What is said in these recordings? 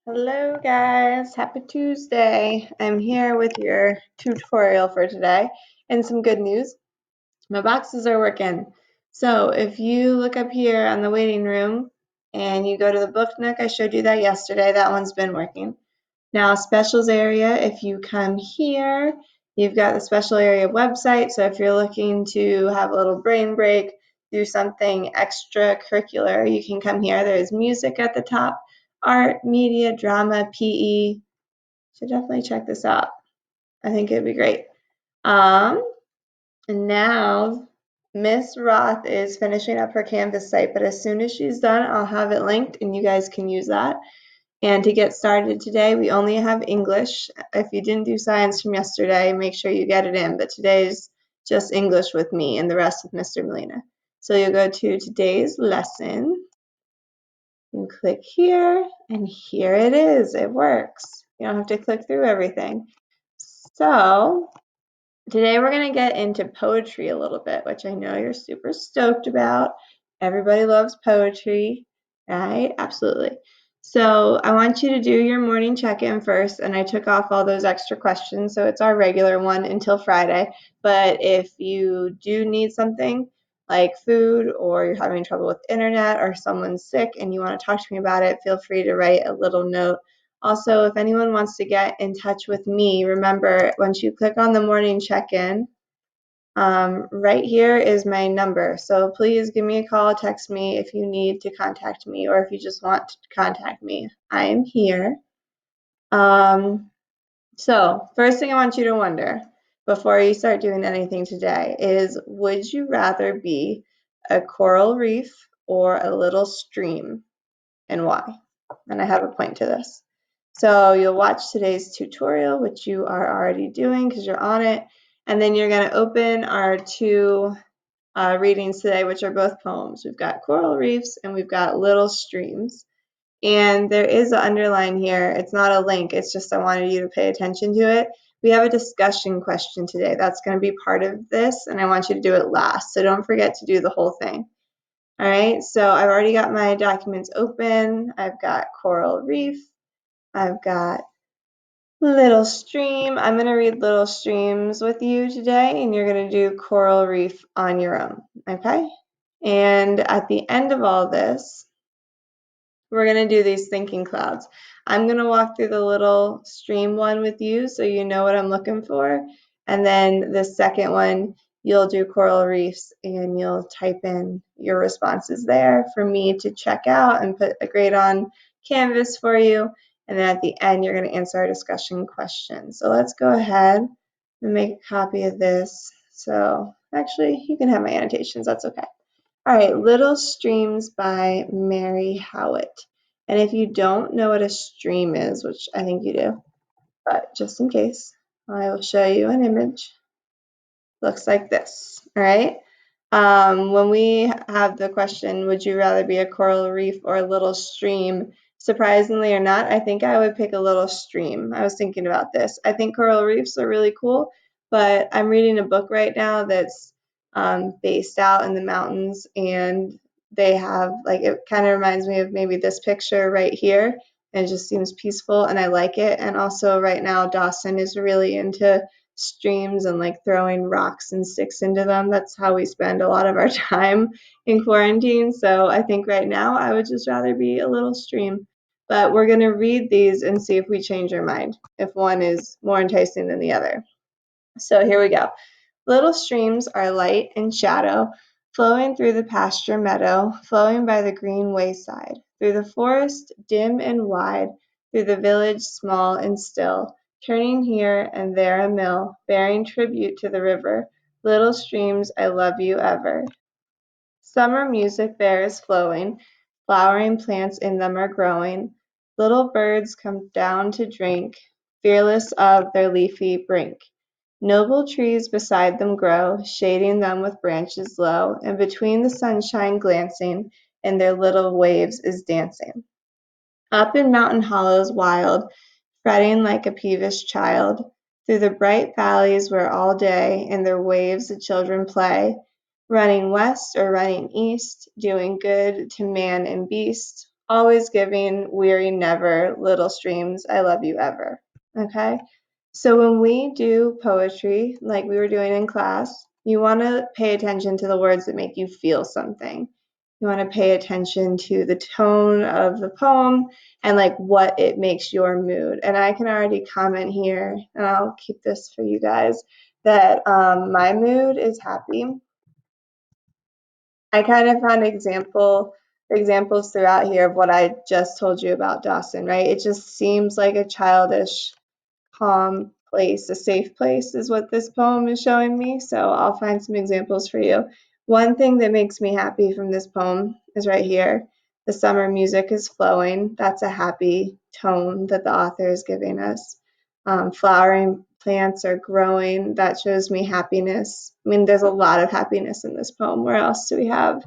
Hello guys, happy Tuesday. I'm here with your tutorial for today and some good news. My boxes are working. So if you look up here on the waiting room and you go to the book nook, I showed you that yesterday, that one's been working. Now specials area, if you come here, you've got the special area website. So if you're looking to have a little brain break, do something extracurricular, you can come here. There's music at the top, art, media, drama, PE. Should definitely check this out. I think it'd be great. And now Miss Roth is finishing up her Canvas site, but as soon as she's done, I'll have it linked and you guys can use that. And to get started today, we only have English. If you didn't do science from yesterday, make sure you get it in. But today's just English with me and the rest with Mr. Molina. So you'll go to today's lesson and click here, and here it is. It works. You don't have to click through everything. So today we're going to get into poetry a little bit, which I know you're super stoked about. Everybody loves poetry, right? Absolutely. So I want you to do your morning check-in first, and I took off all those extra questions, so it's our regular one until Friday. But if you do need something like food, or you're having trouble with internet, or someone's sick and you want to talk to me about it, feel free to write a little note. Also, if anyone wants to get in touch with me, remember, once you click on the morning check-in, right here is my number. So please give me a call, text me if you need to contact me, or if you just want to contact me. I am here. So first thing I want you to wonder before you start doing anything today is, would you rather be a coral reef or a little stream, and why? And I have a point to this. So you'll watch today's tutorial, which you are already doing because you're on it, and then you're going to open our two readings today, which are both poems. We've got coral reefs and we've got little streams. And there is an underline here. It's not a link. It's just I wanted you to pay attention to it. We have a discussion question today. That's going to be part of this, and I want you to do it last. So don't forget to do the whole thing. All right, so I've already got my documents open. I've got coral reef. I've got little stream. I'm going to read little streams with you today, and you're going to do coral reef on your own, okay? And at the end of all this, we're going to do these thinking clouds. I'm going to walk through the little stream one with you so you know what I'm looking for. And then the second one, you'll do coral reefs and you'll type in your responses there for me to check out and put a grade on Canvas for you. And then at the end, you're going to answer our discussion question. So let's go ahead and make a copy of this. So actually, you can have my annotations. That's okay. All right, Little Streams by Mary Howitt. And if you don't know what a stream is, which I think you do, but just in case, I will show you an image. Looks like this, all right? When we have the question, would you rather be a coral reef or a little stream? Surprisingly or not, I think I would pick a little stream. I was thinking about this. I think coral reefs are really cool, but I'm reading a book right now that's based out in the mountains, and they have, like, it kind of reminds me of maybe this picture right here, and it just seems peaceful, and I like it. And also right now, Dawson is really into streams and like throwing rocks and sticks into them. That's how we spend a lot of our time in quarantine. So I think right now I would just rather be a little stream. But we're going to read these and see if we change our mind, if one is more enticing than the other. So here we go. Little streams are light and shadow, flowing through the pasture meadow, flowing by the green wayside, through the forest dim and wide, through the village small and still, turning here and there a mill, bearing tribute to the river. Little streams, I love you ever. Summer music there is flowing, flowering plants in them are growing. Little birds come down to drink, fearless of their leafy brink. Noble trees beside them grow, shading them with branches low, and between the sunshine glancing, in their little waves is dancing. Up in mountain hollows wild, fretting like a peevish child, through the bright valleys where all day in their waves the children play, running west or running east, doing good to man and beast, always giving, weary never, little streams, I love you ever. Okay? So when we do poetry, like we were doing in class, you want to pay attention to the words that make you feel something. You want to pay attention to the tone of the poem and like what it makes your mood. And I can already comment here, and I'll keep this for you guys, that my mood is happy. I kind of found examples throughout here of what I just told you about Dawson, right? It just seems like a childish, calm place, a safe place is what this poem is showing me. So I'll find some examples for you. One thing that makes me happy from this poem is right here. The summer music is flowing. That's a happy tone that the author is giving us. Flowering plants are growing. That shows me happiness. I mean, there's a lot of happiness in this poem. Where else do we have?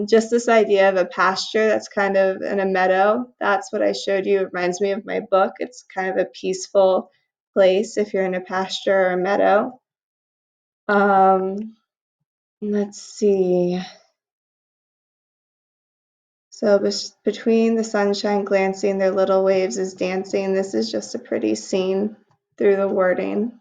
Just this idea of a pasture that's kind of in a meadow. That's what I showed you. It reminds me of my book. It's kind of a peaceful place if you're in a pasture or a meadow. Let's see. So between the sunshine glancing, their little waves is dancing. This is just a pretty scene through the wording.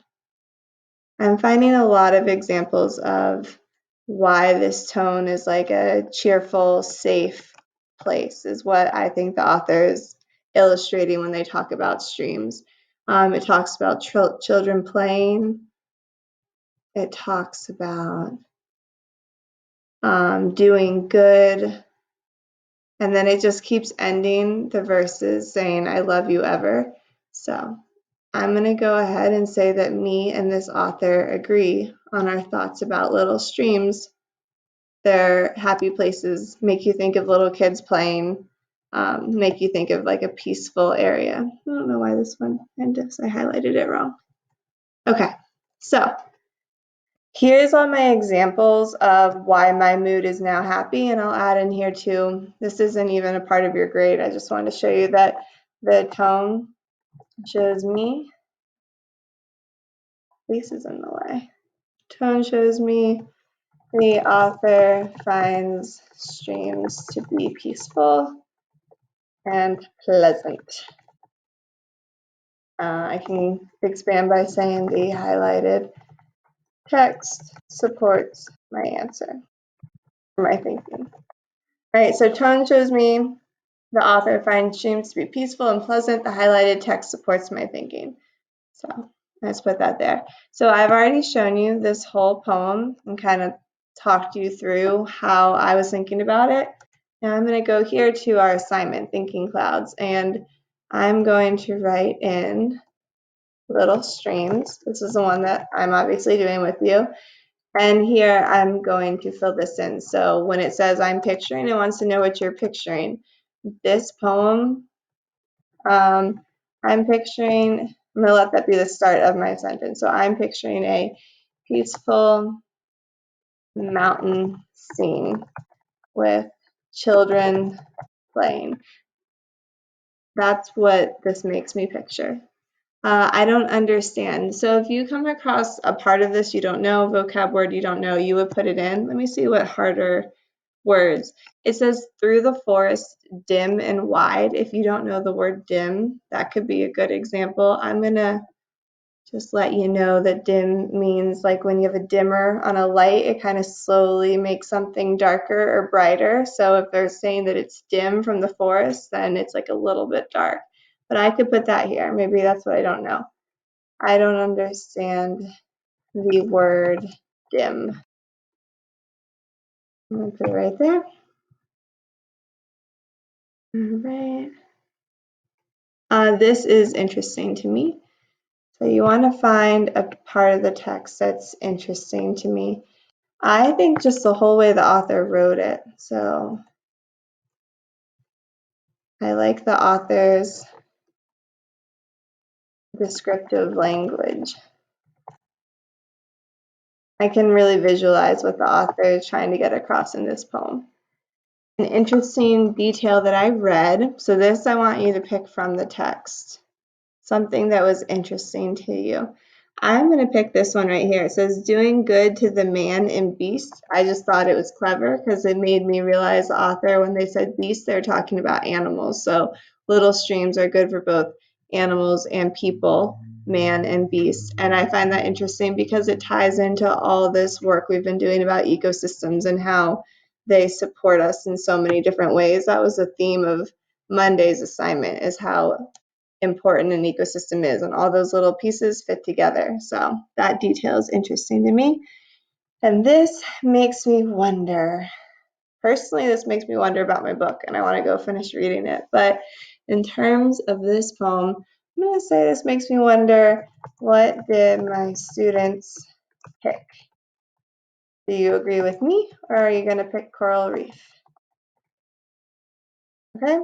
I'm finding a lot of examples of why this tone is like a cheerful, safe place, is what I think the author is illustrating when they talk about streams. It talks about children playing. It talks about doing good. And then it just keeps ending the verses saying, I love you ever. So I'm going to go ahead and say that me and this author agree on our thoughts about little streams. They're happy places, make you think of little kids playing, make you think of like a peaceful area. I don't know why this one ended, I highlighted it wrong. Okay, so here's all my examples of why my mood is now happy, and I'll add in here too. This isn't even a part of your grade. I just wanted to show you that the tone shows me, this is in the way. Tone shows me the author finds streams to be peaceful and pleasant. I can expand by saying the highlighted text supports my answer, my thinking. All right, so tone shows me the author finds streams to be peaceful and pleasant. The highlighted text supports my thinking. So let's put that there. So I've already shown you this whole poem and kind of talked you through how I was thinking about it. Now I'm going to go here to our assignment, Thinking Clouds, and I'm going to write in little streams. This is the one that I'm obviously doing with you. And here I'm going to fill this in. So when it says I'm picturing, it wants to know what you're picturing. This poem, I'm picturing, I'm going to let that be the start of my sentence. So I'm picturing a peaceful mountain scene with children playing. That's what this makes me picture. I don't understand. So if you come across a part of this you don't know, vocab word you don't know, you would put it in. Let me see what harder words. It says through the forest, dim and wide. If you don't know the word dim, that could be a good example. I'm going to just let you know that dim means like when you have a dimmer on a light, it kind of slowly makes something darker or brighter. So if they're saying that it's dim from the forest, then it's like a little bit dark. But I could put that here. Maybe that's what I don't know. I don't understand the word dim. I'm going to put it right there. All right. This is interesting to me. So you want to find a part of the text that's interesting to me. I think just the whole way the author wrote it. So I like the author's descriptive language. I can really visualize what the author is trying to get across in this poem. An interesting detail that I read, so this I want you to pick from the text, something that was interesting to you. I'm going to pick this one right here. It says doing good to the man and beast. I just thought it was clever because it made me realize the author, when they said beast, they're talking about animals. So little streams are good for both animals and people, man and beast. And I find that interesting because it ties into all this work we've been doing about ecosystems and how they support us in so many different ways. That was the theme of Monday's assignment, is how important an ecosystem is, and all those little pieces fit together. So that detail is interesting to me. And this makes me wonder, personally, this makes me wonder about my book, and I want to go finish reading it. But in terms of this poem, I'm going to say this makes me wonder, what did my students pick? Do you agree with me, or are you going to pick coral reef? Okay,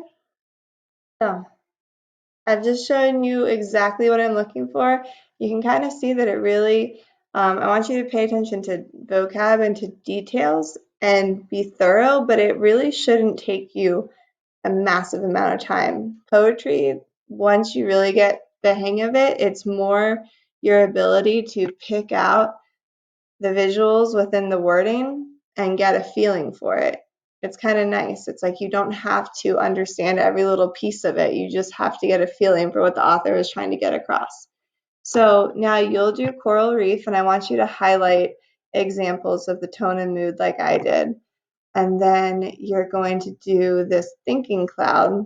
so I've just shown you exactly what I'm looking for. You can kind of see that it really, I want you to pay attention to vocab and to details and be thorough, but it really shouldn't take you a massive amount of time. Poetry, once you really get the hang of it, it's more your ability to pick out the visuals within the wording and get a feeling for it. It's kind of nice. It's like you don't have to understand every little piece of it. You just have to get a feeling for what the author is trying to get across. So now you'll do coral reef, and I want you to highlight examples of the tone and mood like I did. And then you're going to do this thinking cloud,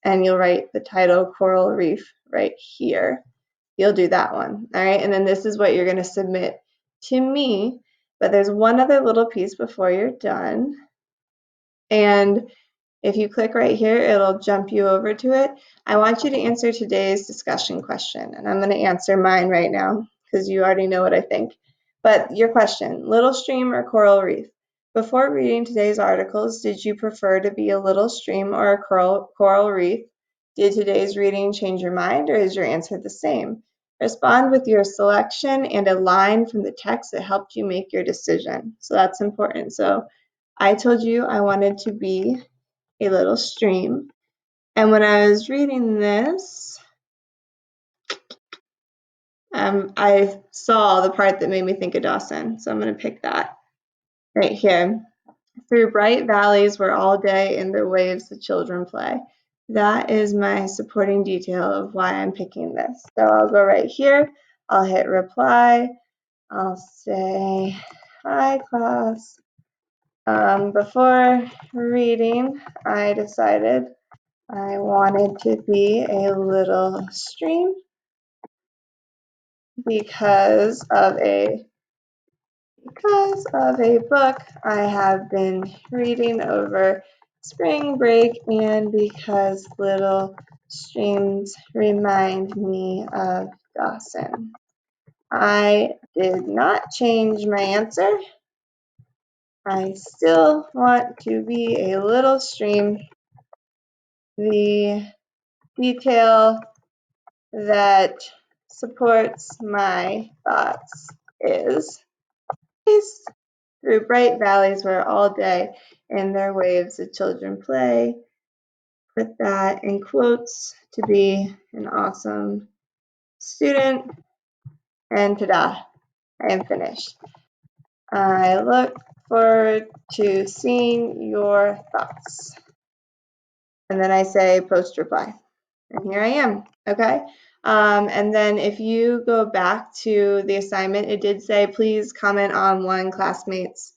and you'll write the title Coral Reef right here. You'll do that one, all right? And then this is what you're going to submit to me, but there's one other little piece before you're done. And if you click right here, it'll jump you over to it. I want you to answer today's discussion question, and I'm going to answer mine right now because you already know what I think. But your question, little stream or coral reef? Before reading today's articles, did you prefer to be a little stream or a coral reef? Did today's reading change your mind, or is your answer the same? Respond with your selection and a line from the text that helped you make your decision. So that's important. So I told you I wanted to be a little stream. And when I was reading this, I saw the part that made me think of Dawson. So I'm going to pick that right here. Through bright valleys where all day in the waves the children play. That is my supporting detail of why I'm picking this. So I'll go right here. I'll hit reply. I'll say, hi class. Before reading, I decided I wanted to be a little stream because of a book I have been reading over spring break, and because little streams remind me of Dawson. I did not change my answer. I still want to be a little stream. The detail that supports my thoughts is through bright valleys where all day in their waves the children play. Put that in quotes to be an awesome student. And ta-da, I am finished. I look forward to seeing your thoughts. And then I say post reply. And here I am, okay? And then if you go back to the assignment, it did say, please comment on one classmate's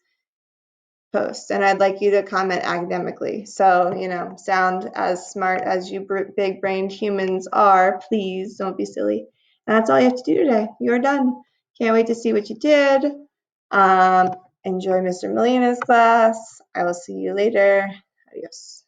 post, and I'd like you to comment academically. So, sound as smart as you big-brained humans are. Please don't be silly. And that's all you have to do today. You're done. Can't wait to see what you did. Enjoy Mr. Molina's class. I will see you later. Adios.